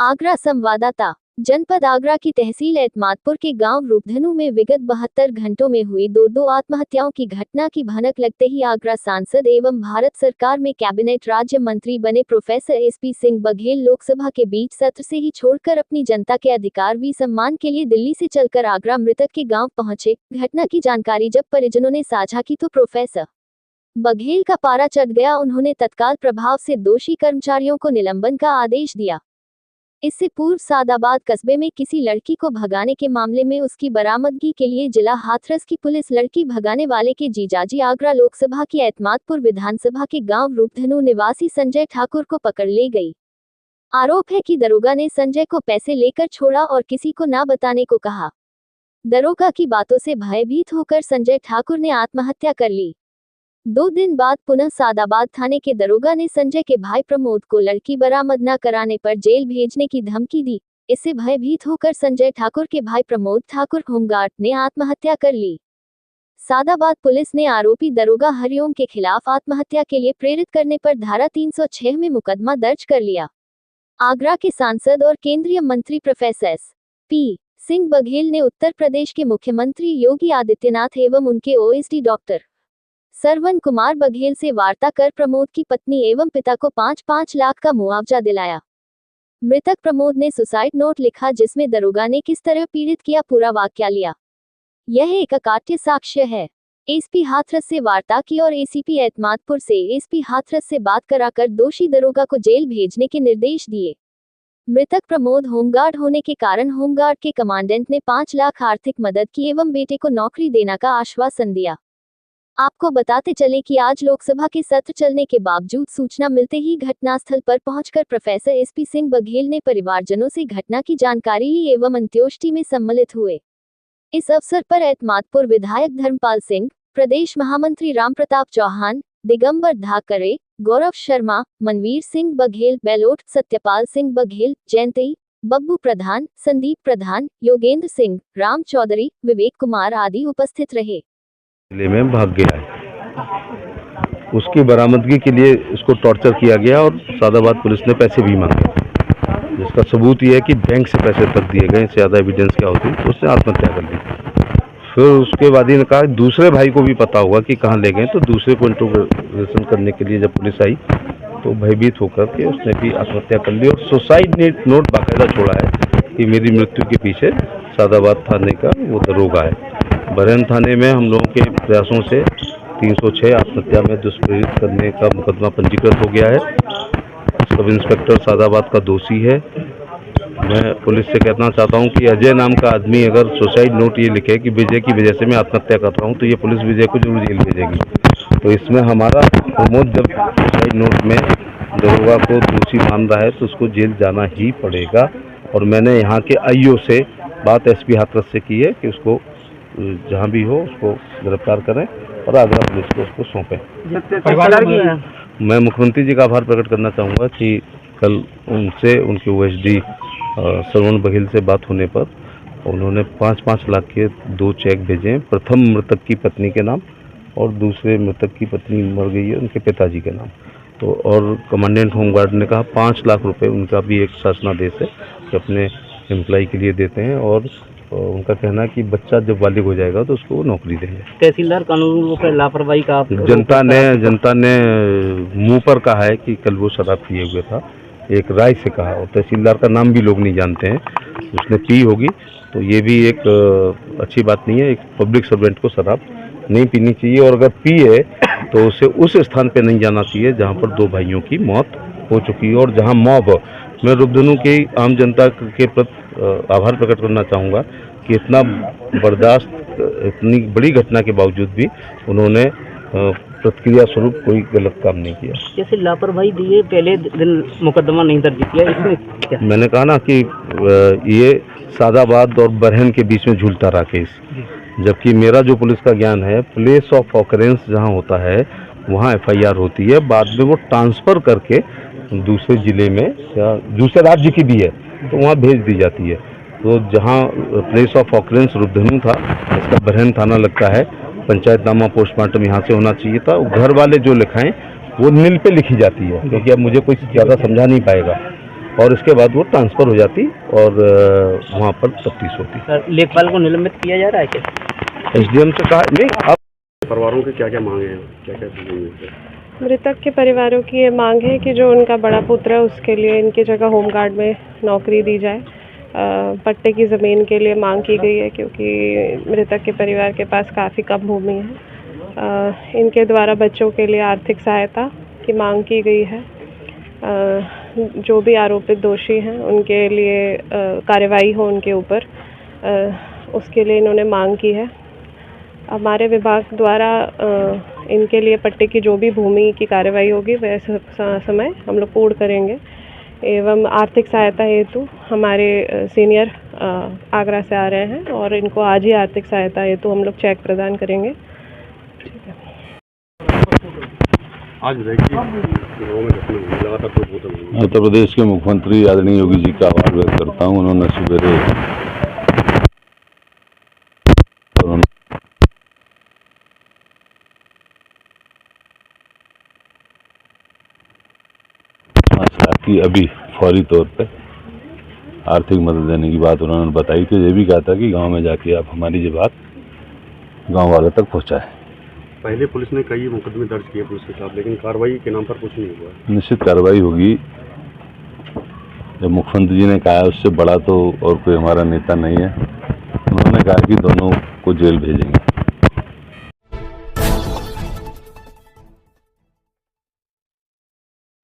आगरा संवाददाता। जनपद आगरा की तहसील एतमादपुर के गांव रूपधनु में विगत 72 घंटों में हुई दो आत्महत्याओं की घटना की भनक लगते ही आगरा सांसद एवं भारत सरकार में कैबिनेट राज्य मंत्री बने प्रोफेसर एसपी सिंह बघेल लोकसभा के बीच सत्र से ही छोड़कर अपनी जनता के अधिकार व सम्मान के लिए दिल्ली से चलकर आगरा मृतक के गाँव पहुंचे। घटना की जानकारी जब परिजनों ने साझा की तो प्रोफेसर बघेल का पारा चढ़ गया। उन्होंने तत्काल प्रभाव से दोषी कर्मचारियों को निलंबन का आदेश दिया। इससे पूर्व सादाबाद कस्बे में किसी लड़की को भगाने के मामले में उसकी बरामदगी के लिए जिला हाथरस की पुलिस लड़की भगाने वाले के जीजाजी आगरा लोकसभा की एतमादपुर विधानसभा के गांव रूपधनु निवासी संजय ठाकुर को पकड़ ले गई। आरोप है कि दरोगा ने संजय को पैसे लेकर छोड़ा और किसी को ना बताने को कहा। दरोगा की बातों से भयभीत होकर संजय ठाकुर ने आत्महत्या कर ली। 2 दिन बाद पुनः सादाबाद थाने के दरोगा ने संजय के भाई प्रमोद को लड़की बरामद न कराने पर जेल भेजने की धमकी दी। इससे भयभीत होकर संजय ठाकुर के भाई प्रमोद ठाकुर होमगार्ड ने आत्महत्या कर ली। सादाबाद पुलिस ने आरोपी दरोगा हरिओम के खिलाफ आत्महत्या के लिए प्रेरित करने पर धारा 306 में मुकदमा दर्ज कर लिया। आगरा के सांसद और केंद्रीय मंत्री प्रोफेसर एसपी सिंह बघेल ने उत्तर प्रदेश के मुख्यमंत्री योगी आदित्यनाथ एवं उनके ओएसडी डॉक्टर सरवन कुमार बघेल से वार्ता कर प्रमोद की पत्नी एवं पिता को 5-5 लाख का मुआवजा दिलाया। मृतक प्रमोद ने सुसाइड नोट लिखा जिसमें दरोगा ने किस तरह पीड़ित किया पूरा वाकया लिया। यह एक अकाट्य साक्ष्य है। एसपी हाथरस से वार्ता की और एसीपी एतमादपुर से एसपी हाथरस से बात कराकर दोषी दरोगा को जेल भेजने के निर्देश दिए। मृतक प्रमोद होमगार्ड होने के कारण होमगार्ड के कमांडेंट ने 5 लाख आर्थिक मदद की एवं बेटे को नौकरी देने का आश्वासन दिया। आपको बताते चले कि आज लोकसभा के सत्र चलने के बावजूद सूचना मिलते ही घटनास्थल पर पहुंचकर प्रोफेसर एसपी सिंह बघेल ने परिवारजनों से घटना की जानकारी ली एवं अंत्योष्टि में सम्मिलित हुए। इस अवसर पर एतमादपुर विधायक धर्मपाल सिंह, प्रदेश महामंत्री रामप्रताप चौहान, दिगंबर धाकरे, गौरव शर्मा, मनवीर सिंह बघेल, बेलोट, सत्यपाल सिंह बघेल, जयंती, बब्बू प्रधान, संदीप प्रधान, योगेंद्र सिंह, राम चौधरी, विवेक कुमार आदि उपस्थित रहे। जिले में भाग गया है, उसकी बरामदगी के लिए इसको टॉर्चर किया गया और सादाबाद पुलिस ने पैसे भी मांगे, जिसका सबूत ये है कि बैंक से पैसे तक दिए गए। इससे ज़्यादा एविडेंस क्या होती, तो उसने आत्महत्या कर ली। फिर उसके बाद ही ने कहा दूसरे भाई को भी पता होगा कि कहाँ ले गए, तो दूसरे को इंटरोगेशन करने के लिए जब पुलिस आई तो भयभीत होकर के उसने भी आत्महत्या कर ली और सुसाइड नोट बाकायदा छोड़ा है कि मेरी मृत्यु के पीछे सादाबाद थाने का वो दरोगा है। बरहन थाने में हम लोगों के प्रयासों से 306 आत्महत्या में दुष्प्रेरित करने का मुकदमा पंजीकृत हो गया है। सब इंस्पेक्टर सादाबाद का दोषी है। मैं पुलिस से कहना चाहता हूं कि अजय नाम का आदमी अगर सुसाइड नोट ये लिखे कि विजय की वजह से मैं आत्महत्या कर रहा हूं, तो ये पुलिस विजय को जरूर जेल भेजेगी। तो इसमें हमारा प्रमोद जब सुसाइड नोट में दरोगा को दोषी मान रहा है तो उसको जेल जाना ही पड़ेगा। और मैंने यहाँ के आईओ से बात एसपी हाथरस से की है कि उसको जहाँ भी हो उसको गिरफ्तार करें और आगरा पुलिस को उसको सौंपें। मैं मुख्यमंत्री जी का आभार प्रकट करना चाहूँगा कि कल उनसे उनके ओएसडी सरवन बघेल से बात होने पर उन्होंने 5-5 लाख के 2 चेक भेजे। प्रथम मृतक की पत्नी के नाम और दूसरे मृतक की पत्नी मर गई है उनके पिताजी के नाम। तो और कमांडेंट होमगार्ड ने कहा 5 लाख रुपए उनका भी एक शासनादेश है कि अपने एम्प्लॉय के लिए देते हैं और उनका कहना है कि बच्चा जब बालिग हो जाएगा तो उसको नौकरी देंगे। तहसीलदार कानून पर लापरवाही का जनता ने मुंह पर कहा है कि कल वो शराब पिए हुए था, एक राय से कहा, और तहसीलदार का नाम भी लोग नहीं जानते हैं, उसने पी होगी। तो ये भी एक अच्छी बात नहीं है। एक पब्लिक सर्वेंट को शराब नहीं पीनी चाहिए और अगर पिए तो उसे उस स्थान पर नहीं जाना चाहिए जहाँ पर 2 भाइयों की मौत हो चुकी है और जहाँ मॉब। मैं रूपधनु की आम जनता के प्रति आभार प्रकट करना चाहूँगा कि इतना बर्दाश्त, इतनी बड़ी घटना के बावजूद भी उन्होंने प्रतिक्रिया स्वरूप कोई गलत काम नहीं किया। जैसे लापरवाही दिए पहले दिन मुकदमा नहीं दर्ज किया, इसमें क्या? मैंने कहा ना कि ये सादाबाद और बरहन के बीच में झूलता रहा केस, जबकि मेरा जो पुलिस का ज्ञान है, प्लेस ऑफ ऑकरेंस जहाँ होता है वहाँ FIR होती है, बाद में वो ट्रांसफ़र करके दूसरे ज़िले में या दूसरे राज्य की भी है तो वहाँ भेज दी जाती है। तो जहाँ प्लेस ऑफ ऑकरेंस रूपधनु था, इसका बरहन थाना लगता है, पंचायतनामा पोस्टमार्टम यहाँ से होना चाहिए था। घर वाले जो लिखाएं वो नील पे लिखी जाती है, क्योंकि अब मुझे कोई ज़्यादा समझा नहीं पाएगा। और इसके बाद वो ट्रांसफ़र हो जाती और वहाँ पर तफ्तीश होती। सर लेखपाल को निलंबित किया जा रहा है क्या? एसडीएम से कहा नहीं, अब परिवारों के क्या क्या मांगे हैं, क्या क्या चीज़ें हैं? मृतक के परिवारों की ये मांग है कि जो उनका बड़ा पुत्र है उसके लिए इनकी जगह होमगार्ड में नौकरी दी जाए। पट्टे की ज़मीन के लिए मांग की गई है क्योंकि मृतक के परिवार के पास काफ़ी कम भूमि है। इनके द्वारा बच्चों के लिए आर्थिक सहायता की मांग की गई है। जो भी आरोपित दोषी हैं उनके लिए कार्रवाई हो उनके ऊपर, उसके लिए इन्होंने मांग की है। हमारे विभाग द्वारा इनके लिए पट्टे की जो भी भूमि की कार्रवाई होगी वह समय हम लोग पूर्ण करेंगे। एवं आर्थिक सहायता हेतु हमारे सीनियर आगरा से आ रहे हैं और इनको आज ही आर्थिक सहायता हेतु हम लोग चेक प्रदान करेंगे। आज बताइए गाँव में घटना हुई, लगातार तो बहुत हुई। उत्तर प्रदेश के मुख्यमंत्री आदरणीय योगी जी का आभार व्यक्त करता हूँ। उन्होंने सवेरे कि अभी फौरी तौर पे आर्थिक मदद देने की बात उन्होंने बताई, तो ये भी कहा था कि गांव में जाके आप हमारी ये बात गांव वालों तक पहुंचाएं। पहले पुलिस ने कई मुकदमे दर्ज किए पुलिस के खिलाफ, लेकिन कार्रवाई के नाम पर कुछ नहीं हुआ। निश्चित कार्रवाई होगी। जब मुख्यमंत्री जी ने कहा उससे बड़ा तो और कोई हमारा नेता नहीं है, उन्होंने कहा कि दोनों को जेल भेजेंगे।